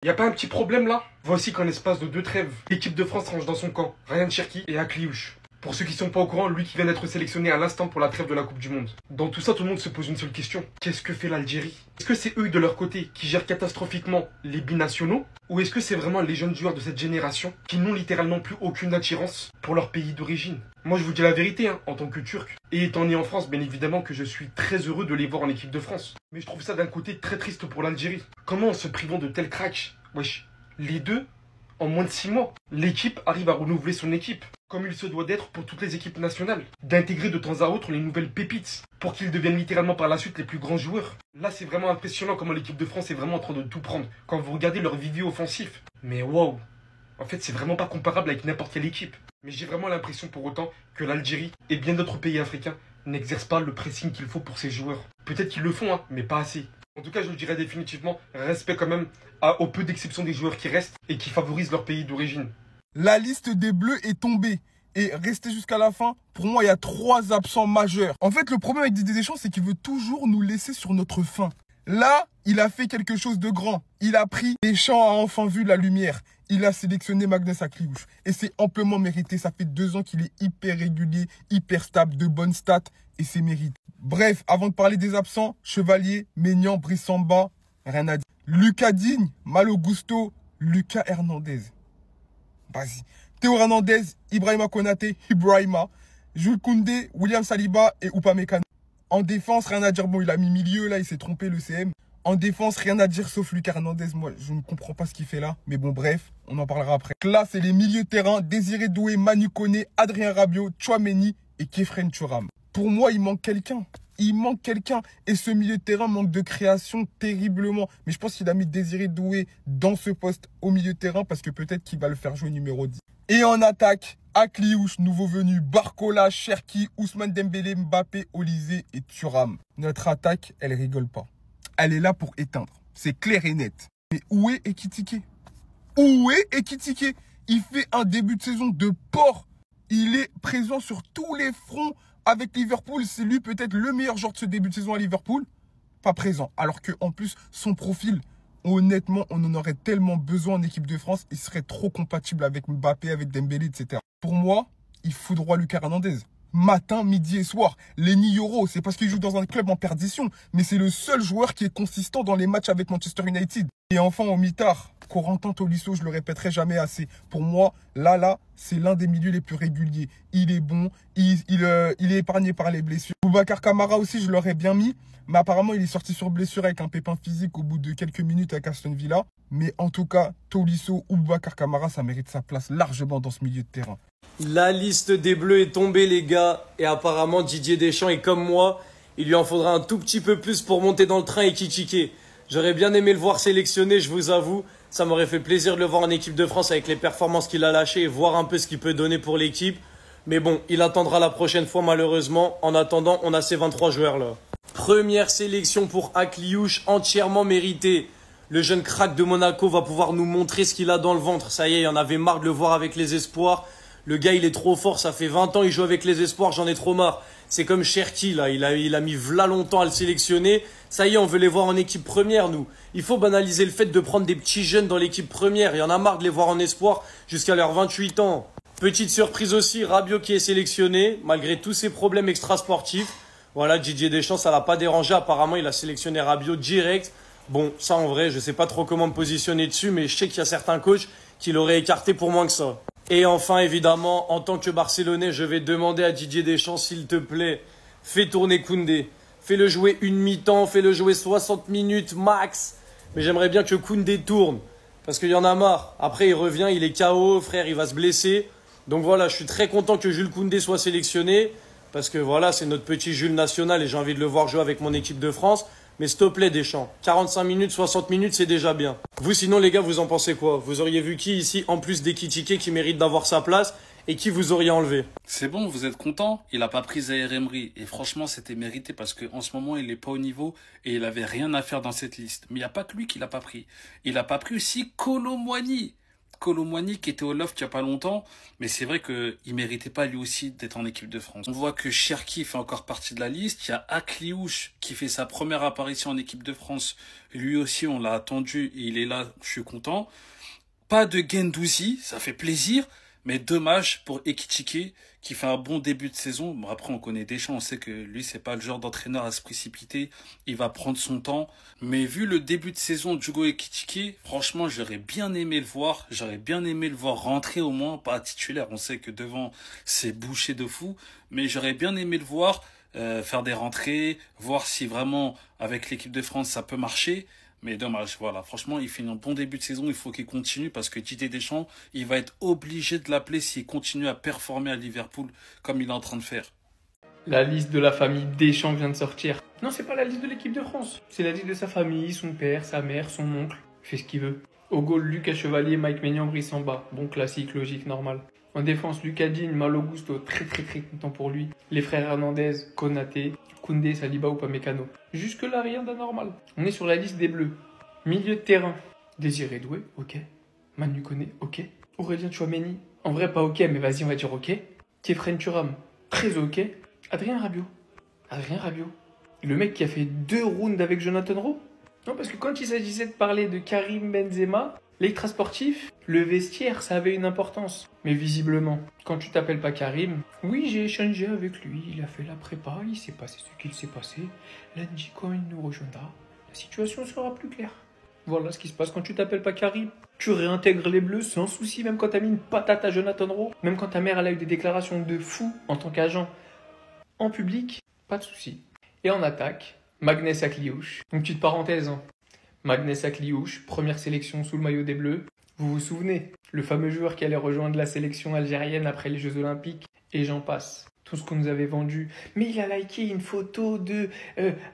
Y a pas un petit problème là? Voici qu'en espace de 2 trêves, l'équipe de France range dans son camp Ryan Cherki et Akliouche. Pour ceux qui sont pas au courant, lui qui vient d'être sélectionné à l'instant pour la trêve de la Coupe du Monde. Dans tout ça, tout le monde se pose une seule question. Qu'est-ce que fait l'Algérie? Est-ce que c'est eux de leur côté qui gèrent catastrophiquement les binationaux? Ou est-ce que c'est vraiment les jeunes joueurs de cette génération qui n'ont littéralement plus aucune attirance pour leur pays d'origine? Moi je vous dis la vérité, hein, en tant que Turc, et étant né en France, bien évidemment que je suis très heureux de les voir en équipe de France. Mais je trouve ça d'un côté très triste pour l'Algérie. Comment en se privant de tels cracks, wesh, les deux, en moins de 6 mois, l'équipe arrive à renouveler son équipe, comme il se doit d'être pour toutes les équipes nationales, d'intégrer de temps à autre les nouvelles pépites, pour qu'ils deviennent littéralement par la suite les plus grands joueurs. Là c'est vraiment impressionnant comment l'équipe de France est vraiment en train de tout prendre, quand vous regardez leurs vidéos offensifs. Mais waouh, en fait c'est vraiment pas comparable avec n'importe quelle équipe. Mais j'ai vraiment l'impression pour autant que l'Algérie et bien d'autres pays africains n'exercent pas le pressing qu'il faut pour ces joueurs. Peut-être qu'ils le font, hein, mais pas assez. En tout cas, je le dirais définitivement, respect quand même au peu d'exceptions des joueurs qui restent et qui favorisent leur pays d'origine. La liste des Bleus est tombée. Et restez jusqu'à la fin, pour moi, il y a 3 absents majeurs. En fait, le problème avec Didier Deschamps, c'est qu'il veut toujours nous laisser sur notre faim. Là, il a fait quelque chose de grand. Il a pris, Deschamps a enfin vu la lumière. Il a sélectionné Magnus Akliouche. Et c'est amplement mérité. Ça fait 2 ans qu'il est hyper régulier, hyper stable, de bonnes stats. Et c'est mérité. Bref, avant de parler des absents, Chevalier, Maignan, Brissamba, rien à dire. Lucas Digne, Malo Gusto, Lucas Hernandez. Vas-y. Théo Hernandez, Ibrahima Konaté, Jules Koundé, William Saliba et Upamecano. En défense, rien à dire. Bon, il a mis milieu, là, il s'est trompé, le CM. En défense, rien à dire sauf Lucas Hernandez. Moi, je ne comprends pas ce qu'il fait là. Mais bon, bref, on en parlera après. Là, c'est les milieux de terrain. Désiré Doué, Manu Koné, Adrien Rabiot, Tchouaméni et Kefren Thuram. Pour moi, il manque quelqu'un. Il manque quelqu'un. Et ce milieu de terrain manque de création terriblement. Mais je pense qu'il a mis Désiré Doué dans ce poste au milieu de terrain parce que peut-être qu'il va le faire jouer numéro 10. Et en attaque, Akliouche, nouveau venu, Barcola, Cherki, Ousmane Dembélé, Mbappé, Olysée et Thuram. Notre attaque, elle rigole pas. Elle est là pour éteindre. C'est clair et net. Mais où est Ekitike? Où est Ekitike? Il fait un début de saison de porc. Il est présent sur tous les fronts avec Liverpool. C'est lui peut-être le meilleur joueur de ce début de saison à Liverpool. Pas présent. Alors qu'en plus, son profil, honnêtement, on en aurait tellement besoin en équipe de France. Il serait trop compatible avec Mbappé, avec Dembélé, etc. Pour moi, il foudroie Lucas Hernandez. Matin, midi et soir. Lenny Yoro, c'est parce qu'il joue dans un club en perdition. Mais c'est le seul joueur qui est consistant dans les matchs avec Manchester United. Et enfin, au mitard, Corentin Tolisso, je le répéterai jamais assez. Pour moi, là, c'est l'un des milieux les plus réguliers. Il est bon, il est épargné par les blessures. Boubacar Kamara aussi, je l'aurais bien mis. Mais apparemment, il est sorti sur blessure avec un pépin physique au bout de quelques minutes avec Aston Villa. Mais en tout cas, Tolisso ou Boubacar Kamara, ça mérite sa place largement dans ce milieu de terrain. La liste des Bleus est tombée, les gars. Et apparemment, Didier Deschamps est comme moi. Il lui en faudra un tout petit peu plus pour monter dans le train et kitchiker. J'aurais bien aimé le voir sélectionné, je vous avoue. Ça m'aurait fait plaisir de le voir en équipe de France avec les performances qu'il a lâchées et voir un peu ce qu'il peut donner pour l'équipe. Mais bon, il attendra la prochaine fois malheureusement. En attendant, on a ces 23 joueurs-là. Première sélection pour Akliouche, entièrement méritée. Le jeune crack de Monaco va pouvoir nous montrer ce qu'il a dans le ventre. Ça y est, il en avait marre de le voir avec les espoirs. Le gars, il est trop fort. Ça fait 20 ans, il joue avec les espoirs. J'en ai trop marre. C'est comme Cherki, là. Il a mis v'là longtemps à le sélectionner. Ça y est, on veut les voir en équipe première, nous. Il faut banaliser le fait de prendre des petits jeunes dans l'équipe première. Il y en a marre de les voir en espoir jusqu'à leurs 28 ans. Petite surprise aussi, Rabiot qui est sélectionné, malgré tous ses problèmes extrasportifs. Voilà, Didier Deschamps, ça l'a pas dérangé. Apparemment, il a sélectionné Rabiot direct. Bon, ça en vrai, je sais pas trop comment me positionner dessus, mais je sais qu'il y a certains coachs qui l'auraient écarté pour moins que ça. Et enfin, évidemment, en tant que Barcelonais, je vais demander à Didier Deschamps, s'il te plaît, fais tourner Koundé. Fais-le jouer une mi-temps, fais-le jouer 60 minutes max. Mais j'aimerais bien que Koundé tourne, parce qu'il y en a marre. Après, il revient, il est KO, frère, il va se blesser. Donc voilà, je suis très content que Jules Koundé soit sélectionné, parce que voilà, c'est notre petit Jules national et j'ai envie de le voir jouer avec mon équipe de France. Mais s'il te plaît, Deschamps, 45 minutes, 60 minutes, c'est déjà bien. Vous, sinon, les gars, vous en pensez quoi? Vous auriez vu qui ici, en plus d'Ekitike, qui mérite d'avoir sa place, et qui vous auriez enlevé? C'est bon, vous êtes content? Il a pas pris Zaïre Emery. Et franchement, c'était mérité parce qu'en ce moment, il est pas au niveau et il avait rien à faire dans cette liste. Mais il n'y a pas que lui qui l'a pas pris. Il a pas pris aussi Kolo Muani. Kolo Muani qui était au loft il y a pas longtemps, mais c'est vrai qu'il méritait pas lui aussi d'être en équipe de France. On voit que Cherki fait encore partie de la liste. Il y a Akliouche qui fait sa première apparition en équipe de France. Lui aussi, on l'a attendu et il est là, je suis content. Pas de Guendouzi, ça fait plaisir. Mais dommage pour Ekitike qui fait un bon début de saison. Bon, après, on connaît Deschamps, on sait que lui, c'est pas le genre d'entraîneur à se précipiter. Il va prendre son temps. Mais vu le début de saison d'Hugo Ekitike, franchement, j'aurais bien aimé le voir. J'aurais bien aimé le voir rentrer au moins, pas titulaire. On sait que devant, c'est bouché de fou. Mais j'aurais bien aimé le voir faire des rentrées, voir si vraiment, avec l'équipe de France, ça peut marcher. Mais dommage, voilà. Franchement, il fait un bon début de saison. Il faut qu'il continue parce que Didier Deschamps, il va être obligé de l'appeler s'il continue à performer à Liverpool comme il est en train de faire. La liste de la famille Deschamps vient de sortir. Non, c'est pas la liste de l'équipe de France. C'est la liste de sa famille, son père, sa mère, son oncle. Il fait ce qu'il veut. Au goal, Lucas Chevalier, Mike Maignan, Brice Samba. Bon classique, logique, normal. En défense, Lucas Digne, Malo Gusto, très content pour lui. Les frères Hernandez, Konaté, Koundé, Saliba ou Pamecano. Jusque-là, rien d'anormal. On est sur la liste des Bleus. Milieu de terrain. Désiré Doué, ok. Manu Koné, ok. Aurélien Tchouameni, en vrai pas ok, mais vas-y on va dire ok. Kefren Turam, très ok. Adrien Rabiot. Le mec qui a fait 2 rounds avec Jonathan Rowe. Non, parce que quand il s'agissait de parler de Karim Benzema, l'extra-sportif, le vestiaire, ça avait une importance. Mais visiblement, quand tu t'appelles pas Karim, oui, j'ai échangé avec lui, il a fait la prépa, il s'est passé ce qu'il s'est passé. Lundi, quand il nous rejoindra, la situation sera plus claire. Voilà ce qui se passe quand tu t'appelles pas Karim. Tu réintègres les Bleus sans souci, même quand t'as mis une patate à Jonathan Rowe, même quand ta mère elle a eu des déclarations de fou en tant qu'agent en public, pas de souci. Et en attaque, Magnès Akliouche. Une petite parenthèse, hein. Magnès Akliouche, première sélection sous le maillot des Bleus. Vous vous souvenez, le fameux joueur qui allait rejoindre la sélection algérienne après les Jeux Olympiques, et j'en passe. Tout ce qu'on nous avait vendu. Mais il a liké une photo de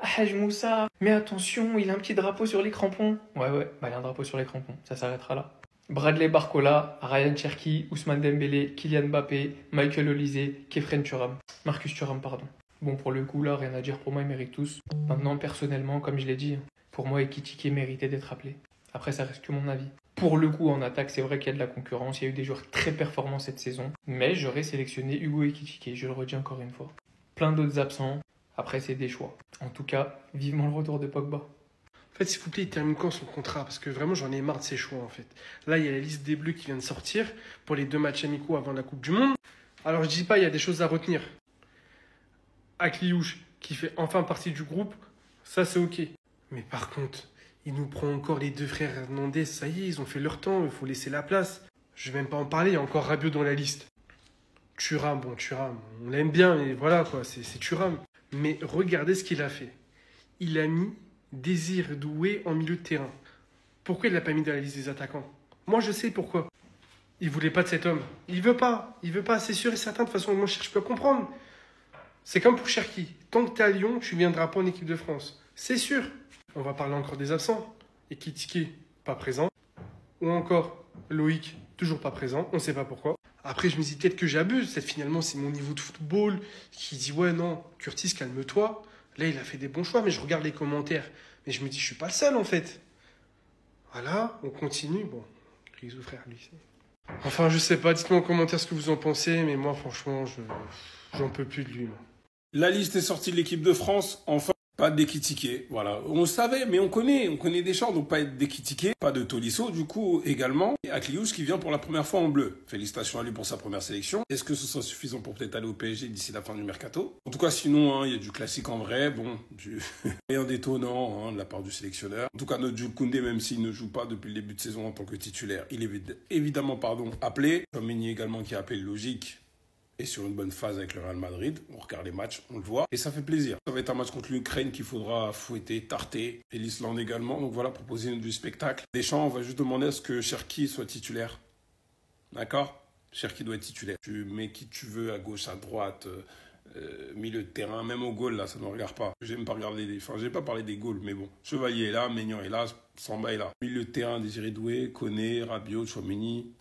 Haj Moussa. Mais attention, il a un petit drapeau sur les crampons. Ouais, bah il a un drapeau sur les crampons, ça s'arrêtera là. Bradley Barcola, Ryan Cherki, Ousmane Dembélé, Kylian Mbappé, Michael Olise, Kefren Turam. Marcus Thuram, pardon. Bon, pour le coup, là, rien à dire pour moi, ils méritent tous. Maintenant, personnellement, comme je l'ai dit, pour moi, Ekitike méritait d'être appelé. Après, ça reste que mon avis. Pour le coup, en attaque, c'est vrai qu'il y a de la concurrence. Il y a eu des joueurs très performants cette saison. Mais j'aurais sélectionné Hugo Ekitike, je le redis encore une fois. Plein d'autres absents. Après, c'est des choix. En tout cas, vivement le retour de Pogba. En fait, s'il vous plaît, il termine quand son contrat? Parce que vraiment, j'en ai marre de ces choix, en fait. Là, il y a la liste des Bleus qui vient de sortir pour les 2 matchs amicaux avant la Coupe du Monde. Alors, je dis pas, il y a des choses à retenir. Akliouche, qui fait enfin partie du groupe, ça, c'est OK. Mais par contre, il nous prend encore les 2 frères Hernandez. Ça y est, ils ont fait leur temps, il faut laisser la place. Je vais même pas en parler, il y a encore Rabiot dans la liste. Thuram, on l'aime bien, mais voilà, quoi, c'est Thuram. Mais regardez ce qu'il a fait. Il a mis Désiré Doué en milieu de terrain. Pourquoi il l'a pas mis dans la liste des attaquants? Moi, je sais pourquoi. Il voulait pas de cet homme. Il veut pas, c'est sûr et certain. De toute façon, moi, je peux comprendre. C'est comme pour Cherki. Tant que tu es à Lyon, tu viendras pas en équipe de France. C'est sûr. On va parler encore des absents. Ekitike, pas présent. Ou encore Loïc, toujours pas présent. On sait pas pourquoi. Après, je me dis peut-être que j'abuse. Peut-être finalement, c'est mon niveau de football qui dit ouais, non, Curtis, calme-toi. Là, il a fait des bons choix, mais je regarde les commentaires. Mais je me dis, je suis pas le seul, en fait. Voilà, on continue. Bon, Grisou, frère, lui, c'est... Enfin, je sais pas, dites-moi en commentaire ce que vous en pensez, mais moi, franchement, j'en peux plus de lui, moi. La liste est sortie de l'équipe de France. Enfin, pas d'Ekitike. Voilà. On le savait, mais on connaît Deschamps, donc pas d'Ekitike. Pas de Tolisso, du coup, également. Et Akliouche qui vient pour la première fois en bleu. Félicitations à lui pour sa première sélection. Est-ce que ce sera suffisant pour peut-être aller au PSG d'ici la fin du mercato? En tout cas, sinon, il y a du classique en vrai. Bon, rien d'étonnant de la part du sélectionneur. En tout cas, notre Jules Koundé, même s'il ne joue pas depuis le début de saison en tant que titulaire, il est évidemment appelé. Chouameni également qui a appelé logique. Et sur une bonne phase avec le Real Madrid. On regarde les matchs, on le voit. Et ça fait plaisir. Ça va être un match contre l'Ukraine qu'il faudra fouetter, tarter. Et l'Islande également. Donc voilà, proposer du spectacle. Deschamps, on va juste demander à ce que Cherki soit titulaire. D'accord? Cherki doit être titulaire. Tu mets qui tu veux à gauche, à droite, milieu de terrain, même au goal, là, ça ne me regarde pas. J'aime pas regarder j'ai pas parlé des goals, mais bon. Chevalier est là, Maignan est là, Samba est là. Milieu de terrain, Désiré Doué, Koné, Rabiot, Tchouameni.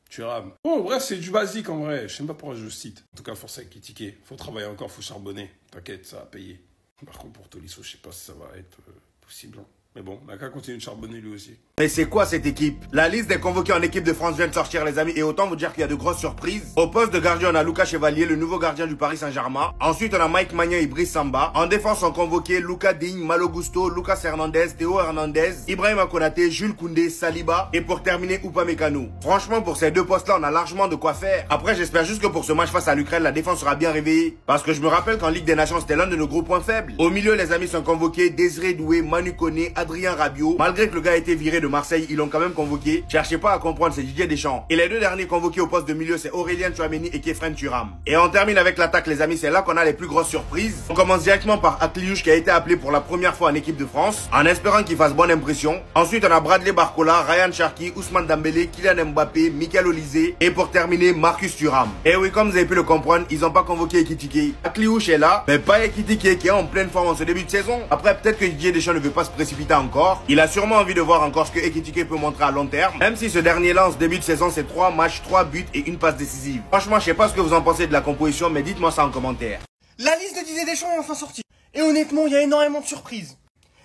Thuram. Bon, bref, c'est du basique en vrai. Je sais même pas pourquoi je cite. En tout cas, force à Ekitike. Faut travailler encore, faut charbonner. T'inquiète, ça va payer. Par contre, pour Tolisso, je sais pas si ça va être possible. Mais bon, on n'a qu'à continuer de charbonner lui aussi. Mais c'est quoi cette équipe? La liste des convoqués en équipe de France vient de sortir, les amis, et autant vous dire qu'il y a de grosses surprises. Au poste de gardien, on a Lucas Chevalier, le nouveau gardien du Paris Saint-Germain. Ensuite, on a Mike Maignan et Brice Samba. En défense, sont convoqués Lucas Digne, Malo Gusto, Lucas Hernandez, Théo Hernandez, Ibrahima Konaté, Jules Koundé, Saliba et pour terminer, Upamecano. Franchement, pour ces deux postes-là, on a largement de quoi faire. Après, j'espère juste que pour ce match face à l'Ukraine, la défense sera bien réveillée. Parce que je me rappelle qu'en Ligue des Nations, c'était l'un de nos gros points faibles. Au milieu, les amis sont convoqués Désiré Doué, Manu Koné, Adrien Rabiot. Malgré que le gars ait été viré de Marseille, ils l'ont quand même convoqué. Cherchez pas à comprendre, c'est Didier Deschamps. Et les deux derniers convoqués au poste de milieu, c'est Aurélien Tchouameni et Kefren Thuram. Et on termine avec l'attaque, les amis, c'est là qu'on a les plus grosses surprises. On commence directement par Akliouche qui a été appelé pour la première fois en équipe de France, en espérant qu'il fasse bonne impression. Ensuite, on a Bradley Barcola, Ryan Cherki, Ousmane Dembélé, Kylian Mbappé, Michael Olise et pour terminer, Marcus Thuram. Et oui, comme vous avez pu le comprendre, ils n'ont pas convoqué Ekitike. Akliouche est là, mais pas Ekitike qui est en pleine forme en ce début de saison. Après, peut-être que Didier Deschamps ne veut pas se précipiter encore. Il a sûrement envie de voir encore ce que Ekitike peut montrer à long terme. Même si ce dernier lance début de saison, c'est 3 matchs, 3 buts et une passe décisive. Franchement, je sais pas ce que vous en pensez de la composition, mais dites-moi ça en commentaire. La liste de Didier Deschamps est enfin sortie. Et honnêtement, il y a énormément de surprises.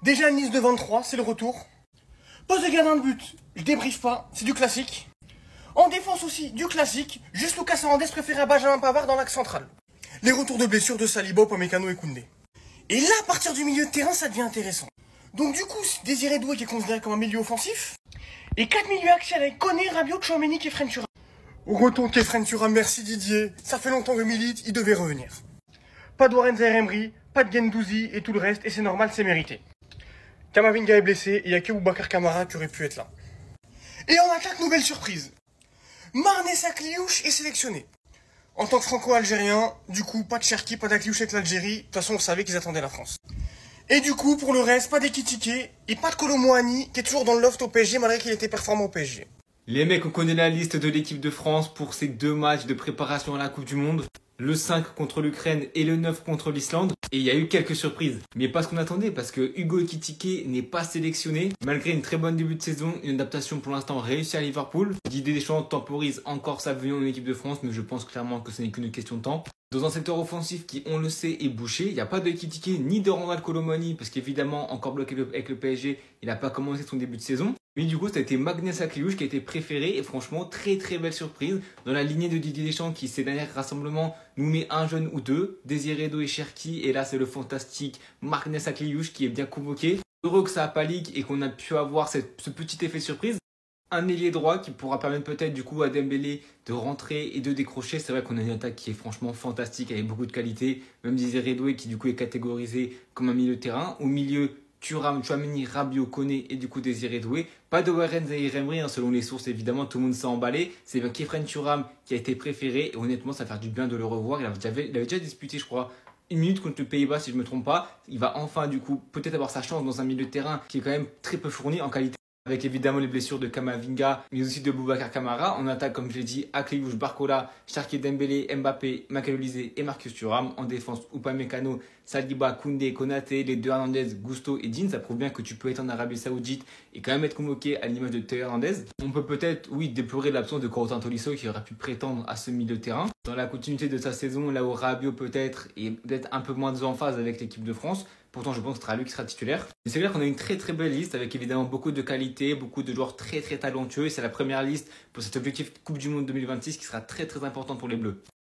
Déjà une liste de 23, c'est le retour. Poste de gardien de but, je débriefe pas, c'est du classique. En défense aussi, du classique, juste Lucas Hernandez préféré à Benjamin Pavard dans l'axe central. Les retours de blessures de Saliba, Upamecano et Koundé. Et là, à partir du milieu de terrain, ça devient intéressant. Donc du coup, Désiré Doué qui est considéré comme un milieu offensif. Et 4 milieux axiales avec Koné, Rabiot, Tchouameni, Kefren Thuram. Retour Kefren Thuram, merci Didier. Ça fait longtemps que milite, il devait revenir. Pas de Warren Zaïre-Emery, pas de Gendouzi et tout le reste, et c'est normal, c'est mérité. Kamavinga est blessé, et il n'y a que Boubacar Kamara qui aurait pu être là. Et en attaque, nouvelle surprise. Marnès Akliouche est sélectionné. En tant que franco-algérien, du coup, pas de Cherki, pas d'Akliouche avec l'Algérie. De toute façon, on savait qu'ils attendaient la France. Et du coup, pour le reste, pas d'Ekitike et pas de Kolo Muani, qui est toujours dans le loft au PSG, malgré qu'il était performant au PSG. Les mecs, on connaît la liste de l'équipe de France pour ces 2 matchs de préparation à la Coupe du Monde. Le 5 contre l'Ukraine et le 9 contre l'Islande. Et il y a eu quelques surprises. Mais pas ce qu'on attendait parce que Hugo Ekitike n'est pas sélectionné. Malgré une très bonne début de saison, une adaptation pour l'instant réussie à Liverpool. Didier Deschamps temporise encore sa venue en équipe de France, mais je pense clairement que ce n'est qu'une question de temps. Dans un secteur offensif qui, on le sait, est bouché, il n'y a pas de Ekitike ni de Ronald Kolo Muani parce qu'évidemment, encore bloqué avec le PSG, il n'a pas commencé son début de saison. Mais du coup, ça a été Marnès Akliouche qui a été préféré et franchement, très très belle surprise. Dans la lignée de Didier Deschamps qui, ces derniers rassemblements, nous met un jeune ou deux, Désiré Doué et Cherki. Et là, c'est le fantastique Marnès Akliouche qui est bien convoqué. Heureux que ça n'a pas leak et qu'on a pu avoir ce petit effet surprise. Un ailier droit qui pourra permettre peut-être du coup à Dembélé de rentrer et de décrocher. C'est vrai qu'on a une attaque qui est franchement fantastique avec beaucoup de qualité. Même Désiré Doué qui du coup est catégorisé comme un milieu de terrain. Au milieu, Thuram, Tchouameni, Rabiot, Koné et du coup Désiré Doué. Pas de Warren Zaïre-Emery, selon les sources évidemment, tout le monde s'est emballé. C'est bien Kefren Thuram qui a été préféré et honnêtement ça va faire du bien de le revoir. Il avait déjà disputé je crois 1 minute contre le Pays-Bas si je ne me trompe pas. Il va enfin du coup peut-être avoir sa chance dans un milieu de terrain qui est quand même très peu fourni en qualité. Avec évidemment les blessures de Kamavinga, mais aussi de Boubacar Kamara. On attaque, comme je l'ai dit, Akliouche, Barcola, Cherki, Dembélé, Mbappé, Michael Olise et Marcus Thuram. En défense, Upamecano, Saliba, Koundé, Konaté, les deux Hernandez, Gusto et Digne. Ça prouve bien que tu peux être en Arabie Saoudite et quand même être convoqué à l'image de Théo Hernandez. On peut peut-être, oui, déplorer l'absence de Corentin Tolisso qui aurait pu prétendre à ce milieu de terrain. Dans la continuité de sa saison, là où Rabiot peut-être est peut-être un peu moins en phase avec l'équipe de France. Pourtant, je pense que ce sera lui qui sera titulaire. Mais c'est clair qu'on a une très très belle liste avec évidemment beaucoup de qualité, beaucoup de joueurs très très talentueux. Et c'est la première liste pour cet objectif Coupe du Monde 2026 qui sera très très important pour les Bleus.